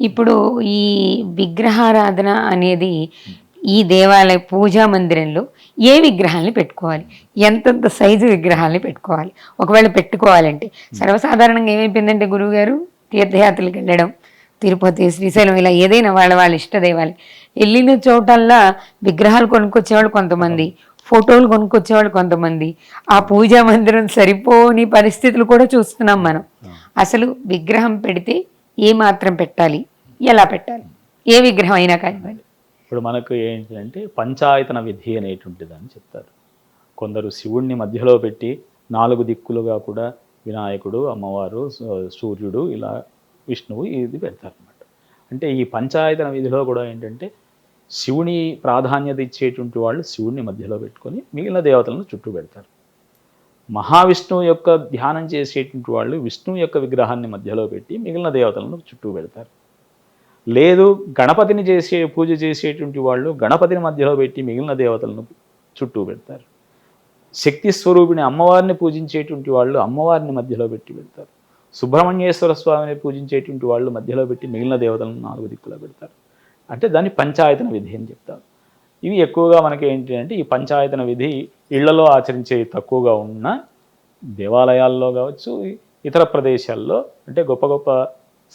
ఇప్పుడు ఈ విగ్రహారాధన అనేది ఈ దేవాలయ పూజా మందిరంలో ఏ విగ్రహాల్ని పెట్టుకోవాలి? ఎంతెంత సైజు విగ్రహాల్ని పెట్టుకోవాలి? ఒకవేళ పెట్టుకోవాలంటే సర్వసాధారణంగా ఏమైపోయిందంటే గురువుగారు తీర్థయాత్రలకు వెళ్ళడం, తిరుపతి, శ్రీశైలం ఇలా ఏదైనా వాళ్ళ ఇష్ట దేవాలయం వెళ్ళిన చోటల్లా విగ్రహాలు కొనుక్కొచ్చేవాళ్ళు కొంతమంది, ఫోటోలు కొనుక్కొచ్చేవాళ్ళు కొంతమంది, ఆ పూజా మందిరం సరిపోని పరిస్థితులు కూడా చూస్తున్నాం మనం. అసలు విగ్రహం పెడితే ఏ మాత్రం పెట్టాలి, ఎలా పెట్టాలి? ఏ విగ్రహం అయినా కానివ్వండి. ఇప్పుడు మనకు ఏంటంటే పంచాయతన విధి అనేటువంటిది అని చెప్తారు. కొందరు శివుణ్ణి మధ్యలో పెట్టి 4 దిక్కులుగా కూడా వినాయకుడు, అమ్మవారు, సూర్యుడు, ఇలా విష్ణువు ఇది పెడతారనమాట. అంటే ఈ పంచాయతన విధిలో కూడా ఏంటంటే శివుని ప్రాధాన్యత ఇచ్చేటువంటి వాళ్ళు శివుణ్ణి మధ్యలో పెట్టుకొని మిగిలిన దేవతలను చుట్టూ పెడతారు. మహావిష్ణువు యొక్క ధ్యానం చేసేటువంటి వాళ్ళు విష్ణువు యొక్క విగ్రహాన్ని మధ్యలో పెట్టి మిగిలిన దేవతలను చుట్టూ పెడతారు. లేదు గణపతిని పూజ చేసేటువంటి వాళ్ళు గణపతిని మధ్యలో పెట్టి మిగిలిన దేవతలను చుట్టూ పెడతారు. శక్తి స్వరూపిణి అమ్మవారిని పూజించేటువంటి వాళ్ళు అమ్మవారిని మధ్యలో పెట్టి పెడతారు. సుబ్రహ్మణ్యేశ్వర స్వామిని పూజించేటువంటి వాళ్ళు మధ్యలో పెట్టి మిగిలిన దేవతలను 4 దిక్కులో పెడతారు. అంటే దాన్ని పంచాయతన విధి అని చెప్తారు. ఇవి ఎక్కువగా మనకి ఏంటి అంటే ఈ పంచాయతన విధి ఇళ్లలో ఆచరించే తక్కువగా ఉన్న దేవాలయాల్లో కావచ్చు, ఇతర ప్రదేశాల్లో అంటే గొప్ప గొప్ప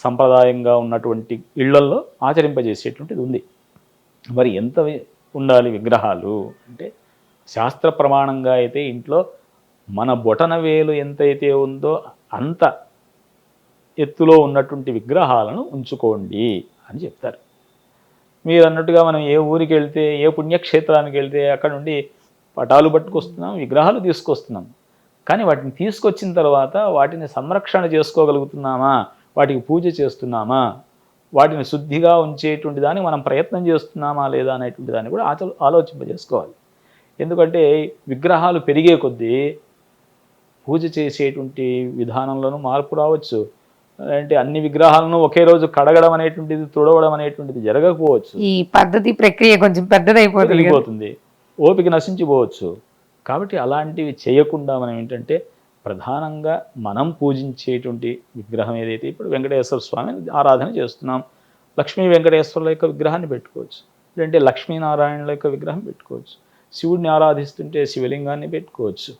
సంప్రదాయంగా ఉన్నటువంటి ఇళ్లల్లో ఆచరింపజేసేటువంటిది ఉంది. మరి ఎంత ఉండాలి విగ్రహాలు అంటే శాస్త్ర ప్రమాణంగా అయితే ఇంట్లో మన బొటన వేలు ఎంతైతే ఉందో అంత ఎత్తులో ఉన్నటువంటి విగ్రహాలను ఉంచుకోండి అని చెప్తారు. మీరు అన్నట్టుగా మనం ఏ ఊరికి వెళ్తే, ఏ పుణ్యక్షేత్రానికి వెళ్తే అక్కడ నుండి పటాలు పట్టుకొస్తున్నాం, విగ్రహాలు తీసుకొస్తున్నాం. కానీ వాటిని తీసుకొచ్చిన తర్వాత వాటిని సంరక్షణ చేసుకోగలుగుతున్నామా, వాటికి పూజ చేస్తున్నామా, వాటిని శుద్ధిగా ఉంచేటువంటి దాన్ని మనం ప్రయత్నం చేస్తున్నామా లేదా అనేటువంటి దాన్ని కూడా ఆలోచింపజేసుకోవాలి. ఎందుకంటే విగ్రహాలు పెరిగే కొద్దీ పూజ చేసేటువంటి విధానంలోనూ మార్పు రావచ్చు. అంటే అన్ని విగ్రహాలను ఒకే రోజు కడగడం అనేటువంటిది, తుడవడం అనేటువంటిది జరగకపోవచ్చు. ఈ పద్ధతి ప్రక్రియ కొంచెం పెద్దదైపోతుంది, ఓపిక నశించిపోవచ్చు. కాబట్టి అలాంటివి చేయకుండా మనం ఏంటంటే ప్రధానంగా మనం పూజించేటువంటి విగ్రహం ఏదైతే ఇప్పుడు వెంకటేశ్వర స్వామిని ఆరాధన చేస్తున్నాం, లక్ష్మీ వెంకటేశ్వరుల యొక్క విగ్రహాన్ని పెట్టుకోవచ్చు, లేదంటే లక్ష్మీనారాయణుల యొక్క విగ్రహం పెట్టుకోవచ్చు, శివుడిని ఆరాధిస్తుంటే శివలింగాన్ని పెట్టుకోవచ్చు.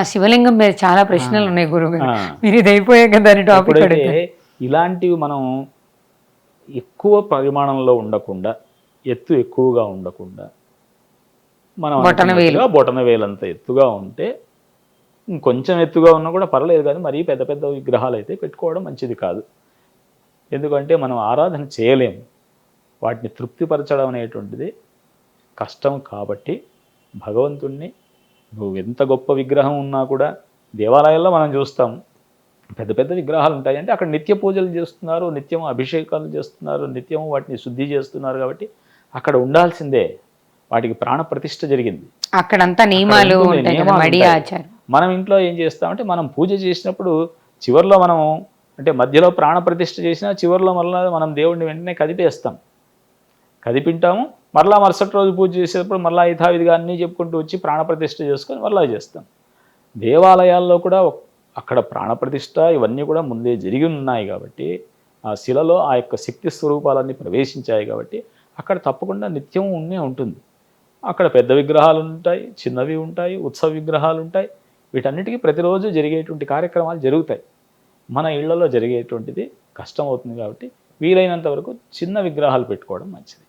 శివలింగం మీద చాలా ప్రశ్నలు ఉన్నాయి గురువుగారు, మీరు ఇది అయిపోయాక దాని టాపిక్ అడిగితే. ఇలాంటివి మనం ఎక్కువ పరిమాణంలో ఉండకుండా, ఎత్తు ఎక్కువగా ఉండకుండా, మనం బొటన వేలంత ఎత్తుగా ఉంటే, ఇంకొంచెం ఎత్తుగా ఉన్నా కూడా పర్లేదు, కానీ మరీ పెద్ద పెద్ద విగ్రహాలు అయితే పెట్టుకోవడం మంచిది కాదు. ఎందుకంటే మనం ఆరాధన చేయలేము, వాటిని తృప్తిపరచడం అనేటువంటిది కష్టం. కాబట్టి భగవంతుణ్ణి నువ్వు ఎంత గొప్ప విగ్రహం ఉన్నా కూడా దేవాలయాల్లో మనం చూస్తాం పెద్ద పెద్ద విగ్రహాలు ఉంటాయి, అంటే అక్కడ నిత్య పూజలు చేస్తున్నారు, నిత్యం అభిషేకాలు చేస్తున్నారు, నిత్యం వాటిని శుద్ధి చేస్తున్నారు. కాబట్టి అక్కడ ఉండాల్సిందే, వాటికి ప్రాణ ప్రతిష్ఠ జరిగింది, అక్కడంతా నియమాలు. మనం ఇంట్లో ఏం చేస్తామంటే మనం పూజ చేసినప్పుడు చివరిలో మనం అంటే మధ్యలో ప్రాణ ప్రతిష్ఠ చేసినా చివరిలో మళ్ళీ మనం దేవుడిని వెంటనే కదిపింటాము. మరలా మరుసటి రోజు పూజ చేసేటప్పుడు మళ్ళీ యథావిధిగా అన్నీ చెప్పుకుంటూ వచ్చి ప్రాణప్రతిష్ఠ చేసుకొని మళ్ళీ చేస్తాం. దేవాలయాల్లో కూడా అక్కడ ప్రాణప్రతిష్ఠ ఇవన్నీ కూడా ముందే జరిగి ఉన్నాయి. కాబట్టి ఆ శిలలో ఆ యొక్క శక్తి స్వరూపాలన్నీ ప్రవేశించాయి. కాబట్టి అక్కడ తప్పకుండా నిత్యం ఉంటుంది. అక్కడ పెద్ద విగ్రహాలు ఉంటాయి, చిన్నవి ఉంటాయి, ఉత్సవ విగ్రహాలు ఉంటాయి. వీటన్నిటికీ ప్రతిరోజు జరిగేటువంటి కార్యక్రమాలు జరుగుతాయి. మన ఇళ్లలో జరిగేటువంటిది కష్టం అవుతుంది. కాబట్టి వీలైనంత వరకు చిన్న విగ్రహాలు పెట్టుకోవడం మంచిది.